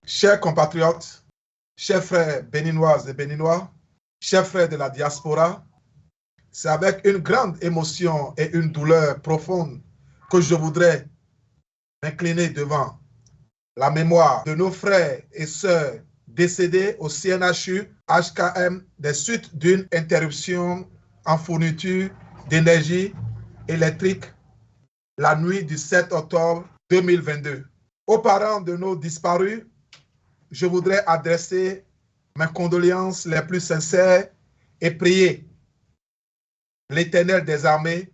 Chers compatriotes, chers frères béninoises et béninois, chers frères de la diaspora, c'est avec une grande émotion et une douleur profonde que je voudrais m'incliner devant la mémoire de nos frères et sœurs décédés au CNHU HKM des suites d'une interruption en fourniture d'énergie électrique la nuit du 7 octobre 2022. Aux parents de nos disparus, je voudrais adresser mes condoléances les plus sincères et prier l'Éternel des armées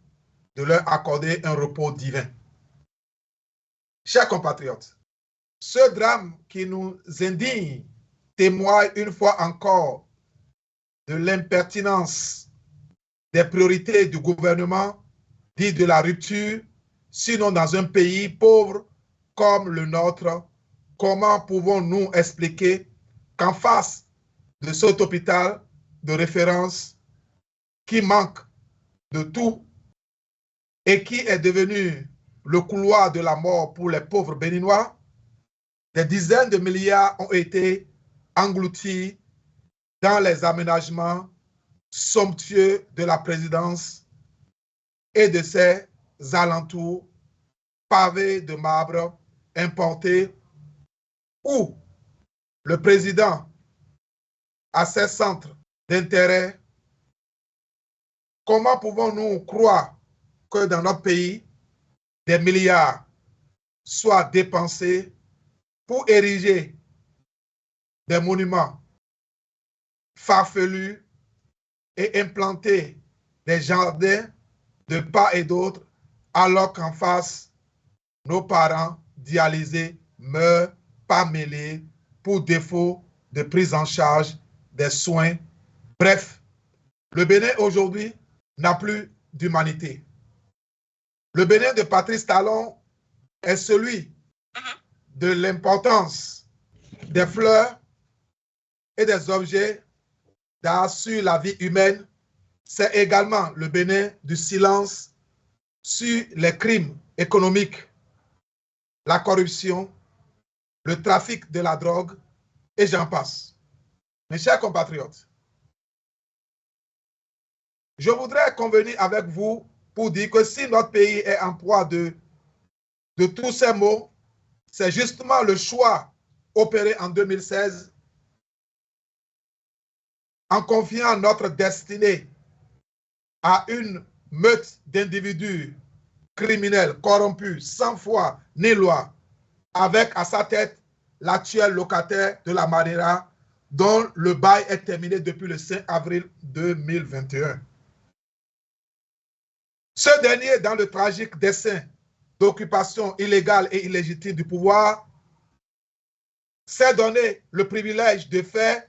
de leur accorder un repos divin. Chers compatriotes, ce drame qui nous indigne témoigne une fois encore de l'impertinence des priorités du gouvernement dit de la rupture, sinon dans un pays pauvre comme le nôtre, comment pouvons-nous expliquer qu'en face de cet hôpital de référence qui manque de tout et qui est devenu le couloir de la mort pour les pauvres béninois, des dizaines de milliards ont été engloutis dans les aménagements somptueux de la présidence et de ses alentours pavés de marbre importés où le président a ses centres d'intérêt. Comment pouvons-nous croire que dans notre pays, des milliards soient dépensés pour ériger des monuments farfelus et implanter des jardins de part et d'autre, alors qu'en face, nos parents dialysés meurent pas mêlés pour défaut de prise en charge des soins. Bref, le Bénin aujourd'hui n'a plus d'humanité. Le Bénin de Patrice Talon est celui de l'importance des fleurs et des objets d'art sur la vie humaine. C'est également le Bénin du silence sur les crimes économiques, la corruption, le trafic de la drogue, et j'en passe. Mes chers compatriotes, je voudrais convenir avec vous pour dire que si notre pays est en proie de tous ces maux, c'est justement le choix opéré en 2016 en confiant notre destinée à une meute d'individus criminels, corrompus, sans foi ni loi, avec à sa tête l'actuel locataire de la Madeira, dont le bail est terminé depuis le 5 avril 2021. Ce dernier, dans le tragique dessein d'occupation illégale et illégitime du pouvoir, s'est donné le privilège de faire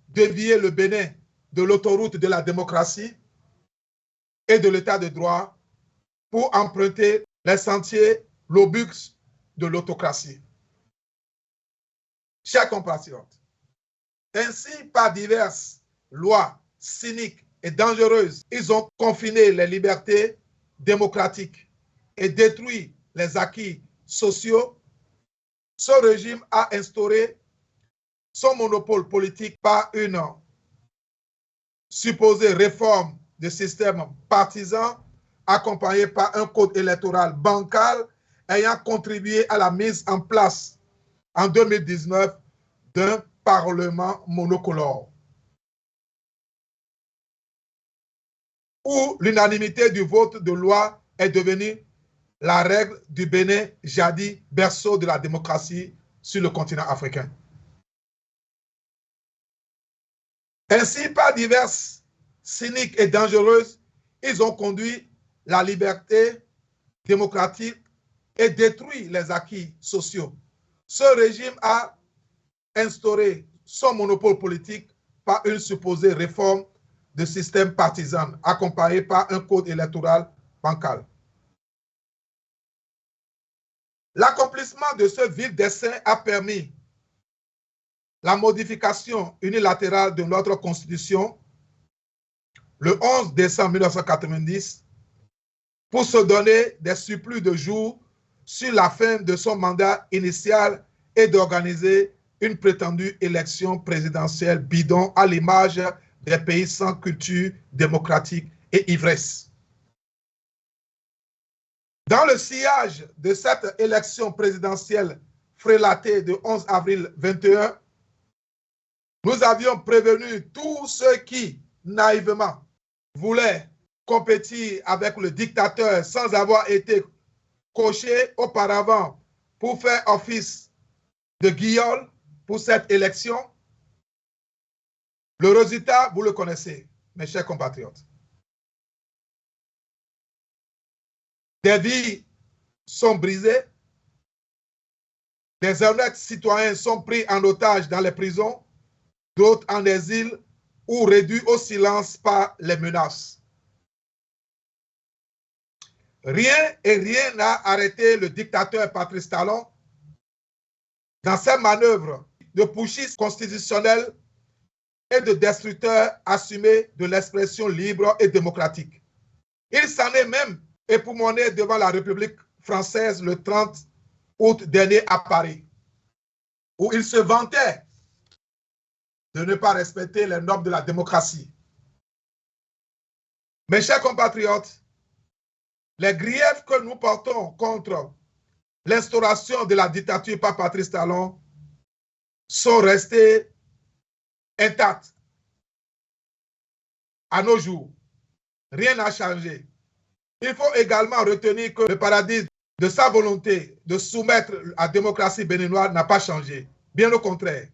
dévier le Bénin de l'autoroute de la démocratie et de l'état de droit pour emprunter les sentiers l'obus de l'autocratie. Chers compatriotes, ainsi par diverses lois cyniques et dangereuses, ils ont confiné les libertés démocratiques et détruit les acquis sociaux. Ce régime a instauré son monopole politique par une supposée réforme du système partisan accompagnée par un code électoral bancal ayant contribué à la mise en place en 2019 d'un parlement monocolore, où l'unanimité du vote de loi est devenue la règle du Bénin, jadis berceau de la démocratie sur le continent africain. Ainsi, par diverses cyniques et dangereuses, ils ont conduit la liberté démocratique et détruit les acquis sociaux. Ce régime a instauré son monopole politique par une supposée réforme du système partisan, accompagnée par un code électoral bancal. L'accomplissement de ce vil dessein a permis la modification unilatérale de notre Constitution le 11 décembre 1990 pour se donner des surplus de jours sur la fin de son mandat initial et d'organiser une prétendue élection présidentielle bidon à l'image des pays sans culture démocratique et ivresse. Dans le sillage de cette élection présidentielle frélatée de 11 avril 21, nous avions prévenu tous ceux qui, naïvement, voulaient compétir avec le dictateur sans avoir été cochés auparavant pour faire office de guignol pour cette élection. Le résultat, vous le connaissez, mes chers compatriotes. Des vies sont brisées, des honnêtes citoyens sont pris en otage dans les prisons, d'autres en exil ou réduits au silence par les menaces. Rien n'a arrêté le dictateur Patrice Talon dans ses manœuvres de putschiste constitutionnel et de destructeur assumé de l'expression libre et démocratique. Il s'en est même époumoné devant la République française le 30 août dernier à Paris, où il se vantait de ne pas respecter les normes de la démocratie. Mes chers compatriotes, les griefs que nous portons contre l'instauration de la dictature par Patrice Talon sont restés intacts à nos jours. Rien n'a changé. Il faut également retenir que le paradigme de sa volonté de soumettre la démocratie béninoise n'a pas changé. Bien au contraire.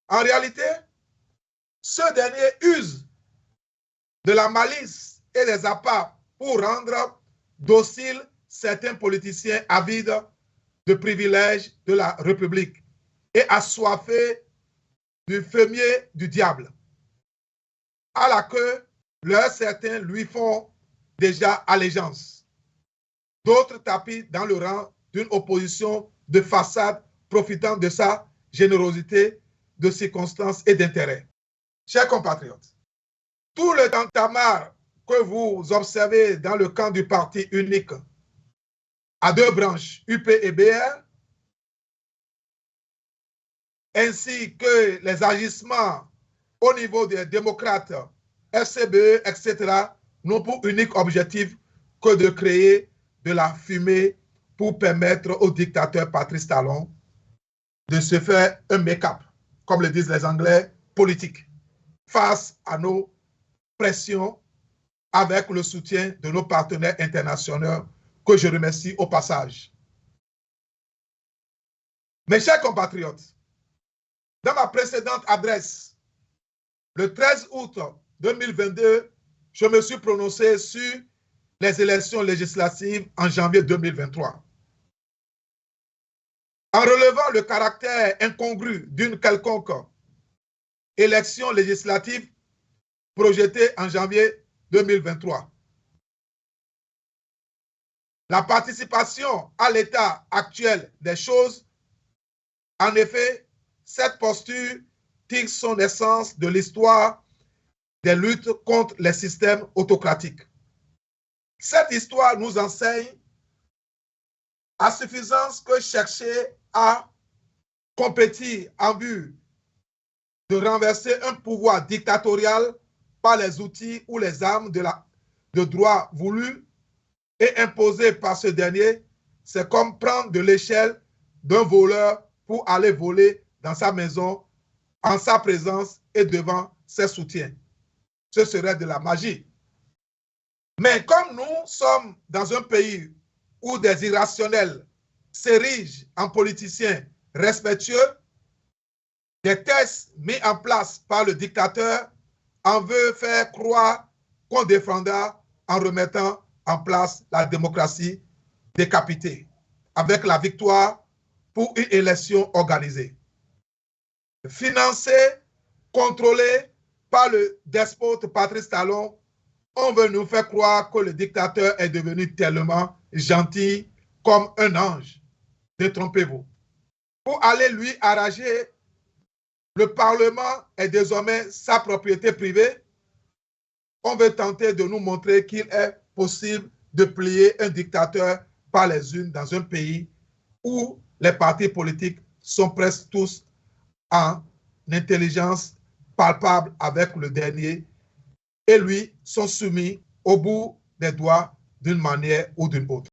En réalité, ce dernier use de la malice et des appâts pour rendre dociles certains politiciens avides de privilèges de la République et assoiffés du fumier du diable, à la queue, certains lui font déjà allégeance. D'autres tapis dans le rang d'une opposition de façade profitant de sa générosité, de circonstances et d'intérêts. Chers compatriotes, tout le tintamarre que vous observez dans le camp du parti unique à deux branches, UP et BR, ainsi que les agissements au niveau des démocrates, FCBE, etc., n'ont pour unique objectif que de créer de la fumée pour permettre au dictateur Patrice Talon de se faire un make-up, comme le disent les Anglais, politique, face à nos pressions avec le soutien de nos partenaires internationaux que je remercie au passage. Mes chers compatriotes, dans ma précédente adresse, le 13 août 2022, je me suis prononcé sur les élections législatives en janvier 2023. En relevant le caractère incongru d'une quelconque élection législative projetée en janvier 2023. La participation à l'état actuel des choses, en effet, cette posture tire son essence de l'histoire des luttes contre les systèmes autocratiques. Cette histoire nous enseigne à suffisance que chercher à compétir en vue de renverser un pouvoir dictatorial par les outils ou les armes de droit voulus et imposés par ce dernier, c'est comme prendre de l'échelle d'un voleur pour aller voler dans sa maison en sa présence et devant ses soutiens. Ce serait de la magie. Mais comme nous sommes dans un pays où des irrationnels s'érigent en politiciens respectueux, des tests mis en place par le dictateur en veut faire croire qu'on défendra en remettant en place la démocratie décapitée, avec la victoire pour une élection organisée. Financée, contrôlée par le despote Patrice Talon, on veut nous faire croire que le dictateur est devenu tellement gentil comme un ange. Détrompez-vous. Pour aller lui arracher, le Parlement est désormais sa propriété privée. On veut tenter de nous montrer qu'il est possible de plier un dictateur par les unes dans un pays où les partis politiques sont presque tous en intelligence palpable avec le dernier et lui sont soumis au bout des doigts d'une manière ou d'une autre.